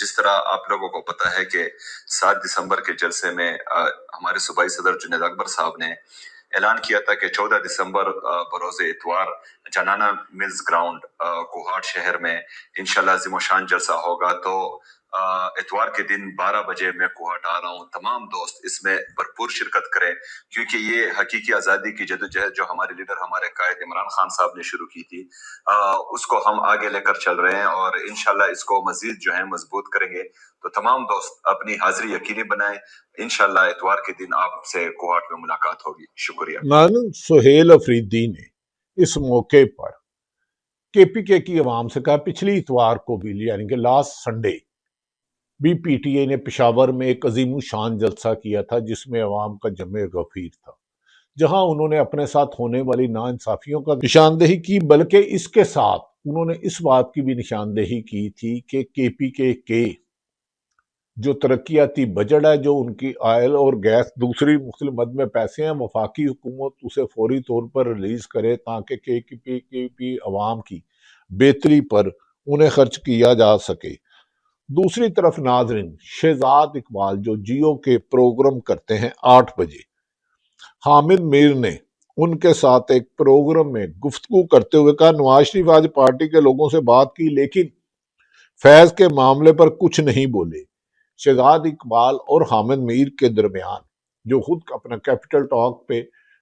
جس طرح آپ لوگوں کو پتا ہے کہ 7 دسمبر کے جلسے میں ہمارے صوبائی صدر جنید اکبر صاحب نے اعلان کیا تھا کہ 14 دسمبر بروز اتوار جنانا ملز گراؤنڈ کوہاٹ شہر میں انشاءاللہ عظیم و شان جلسہ ہوگا. تو اتوار کے دن 12 بجے میں کوہاٹ آ رہا ہوں. تمام دوست اس میں بھرپور شرکت کریں کیونکہ یہ حقیقی آزادی کی جدوجہد جو ہمارے لیڈر ہمارے قائد عمران خان صاحب نے شروع کی تھی اس کو ہم آگے لے کر چل رہے ہیں اور انشاءاللہ اس کو مزید جو ہے مضبوط کریں گے. تو تمام دوست اپنی حاضری یقینی بنائیں. انشاءاللہ اتوار کے دن آپ سے کوہاٹ میں ملاقات ہوگی. شکریہ. ناظرین، سہیل افریدی نے اس موقع پر کے پی کے کی عوام سے کہا پچھلی اتوار کو بھی یعنی کہ لاسٹ سنڈے بھی پی ٹی آئی نے پشاور میں ایک عظیم الشان جلسہ کیا تھا جس میں عوام کا جمع غفیر تھا، جہاں انہوں نے اپنے ساتھ ہونے والی ناانصافیوں کا نشاندہی کی، بلکہ اس کے ساتھ انہوں نے اس بات کی بھی نشاندہی کی تھی کہ کے پی کے جو ترقیاتی بجٹ ہے، جو ان کی آئل اور گیس دوسری مختلف مد میں پیسے ہیں، وفاقی حکومت اسے فوری طور پر ریلیز کرے تاکہ کے پی عوام کی بہتری پر انہیں خرچ کیا جا سکے. دوسری طرف ناظرین، شہزاد اقبال جو جیو کے پروگرام کرتے ہیں 8 بجے، حامد میر نے ان کے ساتھ ایک پروگرام میں گفتگو کرتے ہوئے کہا نواز شریف آج پارٹی کے لوگوں سے بات کی لیکن فیض کے معاملے پر کچھ نہیں بولے. شہزاد اقبال اور حامد میر کے درمیان جو خود اپنا کیپٹل ٹاک پہ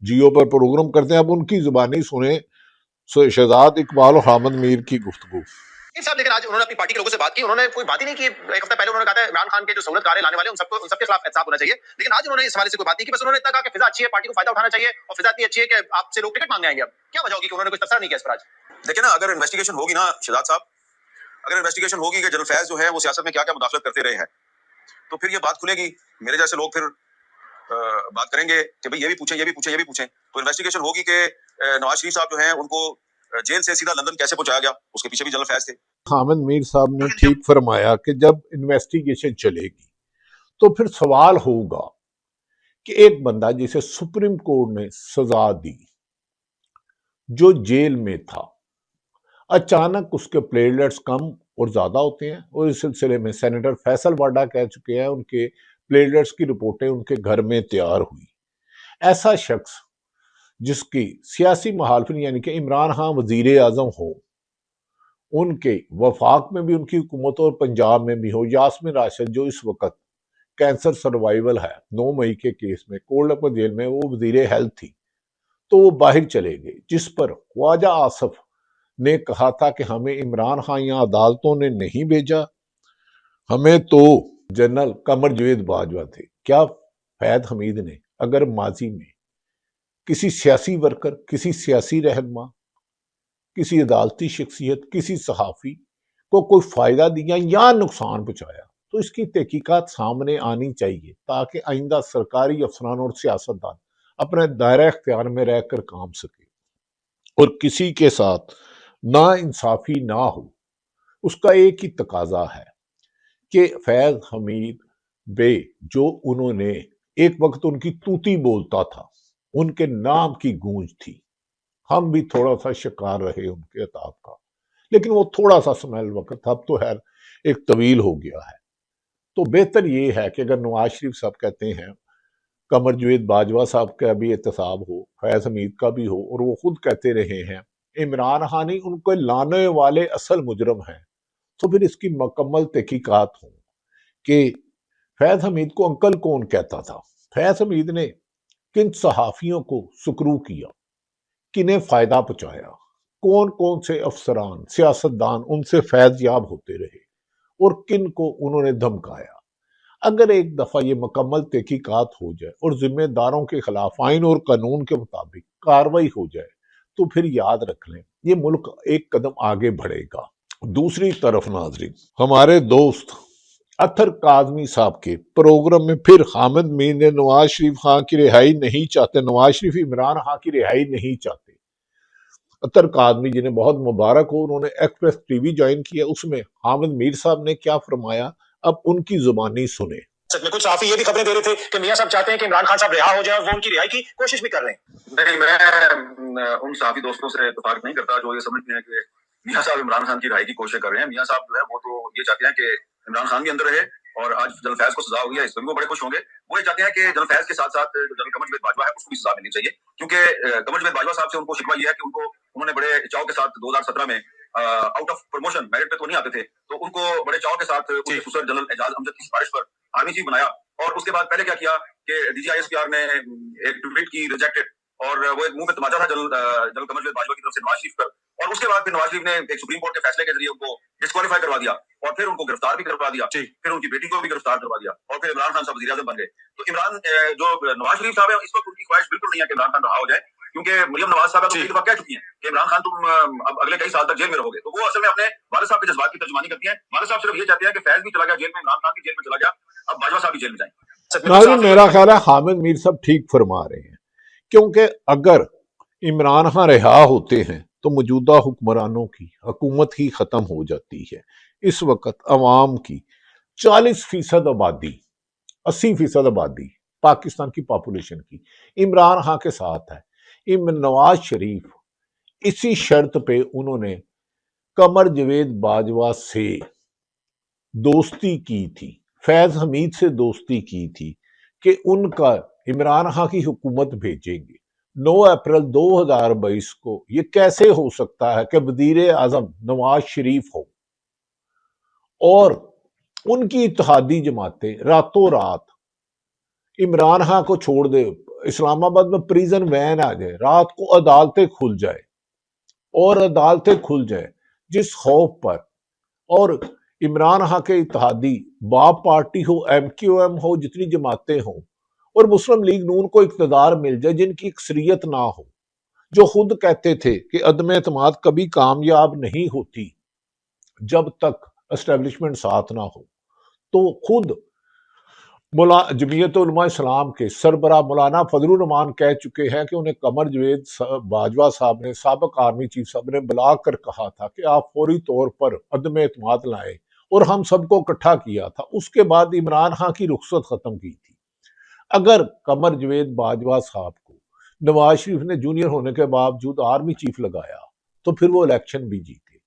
جیو پر پروگرام کرتے ہیں، اب ان کی زبانی سنیں شہزاد اقبال اور حامد میر کی گفتگو. صاحب لیکن آج انہوں نے اپنی پارٹی کے لوگوں سے بات کی، انہوں نے کوئی بات ہی نہیں کی. ایک ہفتہ پہلے انہوں نے کہا تھا عمران خان کے جو سہولت کاریں لانے والے ان سب کے خلاف احتساب ہونا چاہیے، لیکن آج انہوں نے اس حوالے سے کوئی بات نہیں کی. بس انہوں نے اتنا کہا کہ فضا اچھی ہے، پارٹی کو فائدہ اٹھانا چاہیے اور فضا اتنی اچھی ہے کہ آپ سے لوگ ٹکٹ مانگنے آئیں گے. اب کیا وجہ ہوگی کہ انہوں نے کوئی تبصرہ نہیں کیا اس پر؟ آج دیکھیں نا، اگر انویسٹیگیشن ہوگی نا شہزاد صاحب، اگر انویسٹیگیشن ہوگی کہ جنرل فیض جو ہے وہ سیاست میں کیا کیا مداخلت کرتے رہے ہیں تو پھر یہ بات کھلے گی. میرے جیسے لوگ پھر بات کریں گے کہ بھئی یہ بھی پوچھیں یہ بھی پوچھیں یہ بھی پوچھیں. تو انویسٹیگیشن ہوگی کہ نواز شریف صاحب جو ہیں ان کو جیل سے سیدھا لندن کیسے پہنچایا گیا، اس کے پیچھے بھی جنرل فیض تھے. حامد میر صاحب نے ٹھیک فرمایا کہ جب انویسٹیگیشن چلے گی تو پھر سوال ہوگا کہ ایک بندہ جسے سپریم کورٹ نے سزا دی، جو جیل میں تھا، اچانک اس کے پلیٹلیٹس کم اور زیادہ ہوتے ہیں، اور اس سلسلے میں سینیٹر فیصل واڈا کہہ چکے ہیں ان کے پلیٹلیٹس کی رپورٹیں ان کے گھر میں تیار ہوئی. ایسا شخص جس کی سیاسی مخالفین یعنی کہ عمران خان وزیر اعظم ہو، ان کے وفاق میں بھی ان کی حکومت اور پنجاب میں بھی ہو، یاسمین راشد جو اس وقت کینسر سروائیول ہے 9 مئی کے کیس میں کوڑلپور جیل میں، وہ وزیر ہیلتھ تھی، تو وہ باہر چلے گئے، جس پر خواجہ آصف نے کہا تھا کہ ہمیں عمران خان یہاں عدالتوں نے نہیں بھیجا، ہمیں تو جنرل قمر جاوید باجوہ تھے. کیا فیض حمید نے اگر ماضی میں کسی سیاسی ورکر، کسی سیاسی رہنما، کسی عدالتی شخصیت، کسی صحافی کو کوئی فائدہ دیا یا نقصان پہنچایا تو اس کی تحقیقات سامنے آنی چاہیے تاکہ آئندہ سرکاری افسران اور سیاستدان اپنے دائرہ اختیار میں رہ کر کام سکے اور کسی کے ساتھ نا انصافی نہ ہو. اس کا ایک ہی تقاضا ہے کہ فیض حمید بے جو انہوں نے ایک وقت ان کی توتی بولتا تھا، ان کے نام کی گونج تھی، ہم بھی تھوڑا سا شکار رہے ان کے عطاب کا، لیکن وہ تھوڑا سا سمیل وقت تھا، اب تو خیر ایک طویل ہو گیا ہے. تو بہتر یہ ہے کہ اگر نواز شریف صاحب کہتے ہیں قمر جاوید باجوہ صاحب کا بھی احتساب ہو، فیض حمید کا بھی ہو، اور وہ خود کہتے رہے ہیں عمران خان ہی ان کو لانے والے اصل مجرم ہیں، تو پھر اس کی مکمل تحقیقات ہوں کہ فیض حمید کو انکل کون کہتا تھا، فیض حمید نے کن صحافیوں کو سکرو کیا، کنہیں فائدہ پہنچایا، کون کون سے افسران سیاستدان ان سے فیض یاب ہوتے رہے اور کن کو انہوں نے دھمکایا. اگر ایک دفعہ یہ مکمل تحقیقات ہو جائے اور ذمہ داروں کے خلاف آئین اور قانون کے مطابق کارروائی ہو جائے تو پھر یاد رکھ لیں یہ ملک ایک قدم آگے بڑھے گا. دوسری طرف ناظرین، ہمارے دوست اطہر کاظمی صاحب کے پروگرام میں پھر حامد میر نے نواز شریف خان کی رہائی نہیں چاہتے، نواز شریف عمران خان کی رہائی نہیں چاہتے. اطہر کاظمی جنہیں بہت مبارک ہو، انہوں نے ایکسپریس ٹی وی جوائن کیا، اس میں حامد میر صاحب نے کیا فرمایا اب ان کی زبانی سنیں. میں کچھ صحافی یہ بھی خبریں دے رہے تھے کہ میاں صاحب چاہتے ہیں کہ عمران خان صاحب رہا ہو جائے اور وہ ان کی رہائی کی کوشش بھی کر رہے ہیں. نہیں، میں ان صحافی دوستوں سے اتفاق نہیں کرتا جو یہ سمجھتے ہیں کہ میاں صاحب عمران خان کی رہائی کی کوشش کر رہے ہیں. میاں صاحب جو ہے وہ تو یہ چاہتے ہیں کہ عمران خان بھی اندر رہے اور آج جنرل فیض کو سزا ہوئی ہے، اس پر بھی وہ بڑے خوش ہوں گے. وہ یہ چاہتے ہیں کہ جنرل فیض کے ساتھ ساتھ جنرل قمر جاوید باجوہ ہے اس کو بھی سزا ملنی چاہیے، کیونکہ قمر جاوید باجوہ صاحب سے ان کو شکوہ یہ ہے کہ انہوں نے بڑے چاؤ کے ساتھ 2017 میں آؤٹ آف پروموشن میرٹ پہ تو نہیں آتے تھے، تو ان کو بڑے چاؤ کے ساتھ ان کے سسر جنرل اعجاز امجد کی سفارش پر آرمی چیف بنایا، اور اس کے بعد پہلے کیا کیا کہ DGISPR نے ایک ٹویٹ کی ریجیکٹڈ، اور وہ ایک منہ پہ تماچا تھا جنرل قمر جاوید باجوہ کی طرف سے نواز شریف پر، اور اس کے بعد پھر نواز شریف نے ایک سپریم کورٹ کے فیصلے کے ذریعے ان کو ڈسکوالیفائی کروا دیا، اور پھر ان کو گرفتار بھی کروا دیا، پھر ان کی بیٹی کو بھی گرفتار کروا دیا، اور پھر عمران خان صاحب وزیر اعظم بن گئے. تو عمران جو نواز شریف صاحب ہیں اس وقت ان کی خواہش بالکل نہیں ہے کہ عمران خان رہا ہو جائے، کیونکہ مریم نواز صاحب تو کئی دفعہ کہہ چکی ہیں کہ عمران خان تم اب اگلے کئی سال تک جیل میں رہو گے. تو وہ اصل میں اپنے والد صاحب کے جذبات کی ترجمانی کرتی ہیں. والد صاحب صرف یہ چاہتے ہیں کہ فیض بھی چلا گیا جیل میں، عمران خان بھی جیل میں چلا گیا، اب باجوہ صاحب بھی جیل میں جائیں. ناظرین میرا خیال ہے حامد میر صاحب ٹھیک فرما رہے ہیں، کیونکہ اگر عمران خان رہا ہوتے ہیں تو موجودہ حکمرانوں کی حکومت ہی ختم ہو جاتی ہے. اس وقت عوام کی 40% آبادی 80% آبادی پاکستان کی پاپولیشن کی عمران خان کے ساتھ ہے. نواز شریف اسی شرط پہ انہوں نے قمر جاوید باجوہ سے دوستی کی تھی، فیض حمید سے دوستی کی تھی کہ ان کا عمران خان کی حکومت بھیجیں گے. 9 اپریل 2022 کو یہ کیسے ہو سکتا ہے کہ وزیر اعظم نواز شریف ہو اور ان کی اتحادی جماعتیں راتوں رات عمران خان کو چھوڑ دے، اسلام آباد میں پریزن وین آ جائے، رات کو عدالتیں کھل جائے جس خوف پر، اور عمران خان کے اتحادی باپ پارٹی ہو، MQM ہو، جتنی جماعتیں ہوں، اور مسلم لیگ نون کو اقتدار مل جائے جن کی اکثریت نہ ہو، جو خود کہتے تھے کہ عدم اعتماد کبھی کامیاب نہیں ہوتی جب تک اسٹیبلشمنٹ ساتھ نہ ہو. تو خود جمعیت علماء اسلام کے سربراہ مولانا فضل الرحمان کہہ چکے ہیں کہ انہیں قمر جاوید باجوہ صاحب نے، سابق آرمی چیف صاحب نے بلا کر کہا تھا کہ آپ فوری طور پر عدم اعتماد لائیں، اور ہم سب کو اکٹھا کیا تھا. اس کے بعد عمران خان کی رخصت ختم کی تھی. اگر قمر جاوید باجوہ صاحب کو نواز شریف نے جونیئر ہونے کے باوجود آرمی چیف لگایا تو پھر وہ الیکشن بھی جیتے،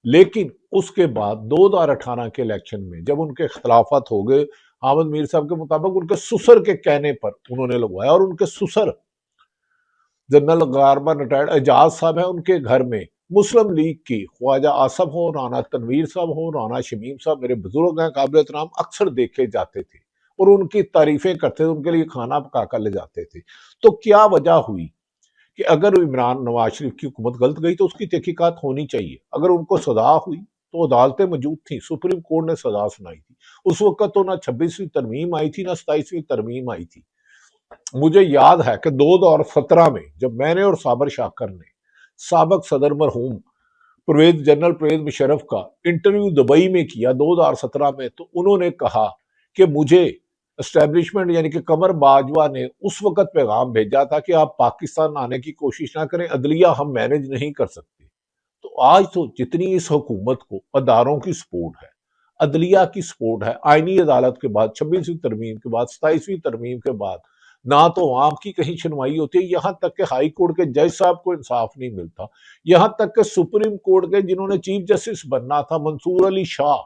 لیکن اس کے بعد 2018 کے الیکشن میں جب ان کے اختلافات ہو گئے، حامد میر صاحب کے مطابق ان کے سسر کے کہنے پر انہوں نے لگوایا، اور ان کے سسر جنرل غاربہ ریٹائرڈ اعجاز صاحب ہیں، ان کے گھر میں مسلم لیگ کی خواجہ آصف ہو، رانا تنویر صاحب ہو، رانا شمیم صاحب میرے بزرگ ہیں قابل احترام، اکثر دیکھے جاتے تھے اور ان کی تعریفیں کرتے تھے، ان کے لیے کھانا پکا کر لے جاتے تھے. تو کیا وجہ ہوئی کہ اگر عمران نواز شریف کی حکومت غلط گئی تو اس کی تحقیقات ہونی چاہیے. اگر ان کو سزا ہوئی تو عدالتیں موجود تھیں، سپریم کورٹ نے سزا سنائی تھی. اس وقت تو نہ 26ویں ترمیم آئی تھی نہ 27ویں ترمیم آئی تھی. مجھے یاد ہے کہ 2017 میں جب میں نے اور صابر شاکر نے سابق صدر مرحوم جنرل پرویز مشرف کا انٹرویو دبئی میں کیا 2017 میں، تو انہوں نے کہا کہ مجھے اسٹیبلشمنٹ یعنی کہ قمر باجوہ نے اس وقت پیغام بھیجا تھا کہ آپ پاکستان آنے کی کوشش نہ کریں، عدلیہ ہم مینج نہیں کر سکتے. تو آج تو جتنی اس حکومت کو اداروں کی سپورٹ ہے، عدلیہ کی سپورٹ ہے، آئینی عدالت کے بعد 26ویں ترمیم کے بعد 27ویں ترمیم کے بعد نہ تو عوام کی کہیں سنوائی ہوتی ہے، یہاں تک کہ ہائی کورٹ کے جج صاحب کو انصاف نہیں ملتا، یہاں تک کہ سپریم کورٹ کے جنہوں نے چیف جسٹس بننا تھا منصور علی شاہ،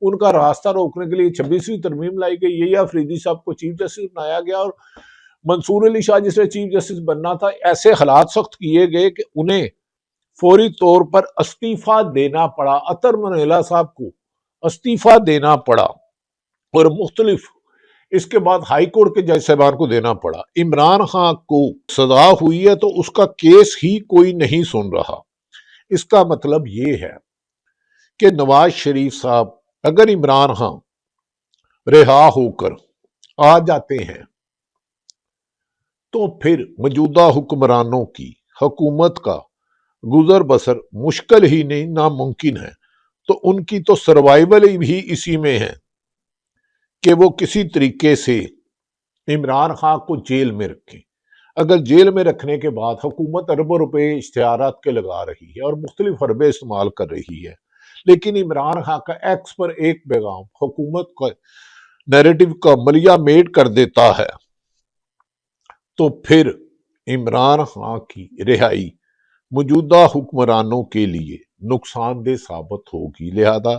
ان کا راستہ روکنے کے لیے 26ویں ترمیم لائی گئی. یہ افریدی صاحب کو چیف جسٹس بنایا گیا، اور منصور علی شاہ جس نے چیف جسٹس بننا تھا، ایسے حالات سخت کیے گئے کہ انہیں فوری طور پر استعفیٰ دینا پڑا. عطر منیلا صاحب کو استعفیٰ دینا پڑا، اور مختلف اس کے بعد ہائی کورٹ کے جج صاحبان کو دینا پڑا. عمران خان کو سزا ہوئی ہے تو اس کا کیس ہی کوئی نہیں سن رہا. اس کا مطلب یہ ہے کہ نواز شریف صاحب اگر عمران خان رہا ہو کر آ جاتے ہیں تو پھر موجودہ حکمرانوں کی حکومت کا گزر بسر مشکل ہی نہیں ناممکن ہے. تو ان کی تو سروائیول بھی اسی میں ہے کہ وہ کسی طریقے سے عمران خان کو جیل میں رکھیں. اگر جیل میں رکھنے کے بعد حکومت اربوں روپے اشتہارات کے لگا رہی ہے اور مختلف حربے استعمال کر رہی ہے، لیکن عمران خان کا ایکس پر ایک پیغام حکومت کا نیریٹو کا ملیہ میٹ کر دیتا ہے، تو پھر عمران خان کی رہائی موجودہ حکمرانوں کے لیے نقصان دہ ثابت ہوگی. لہذا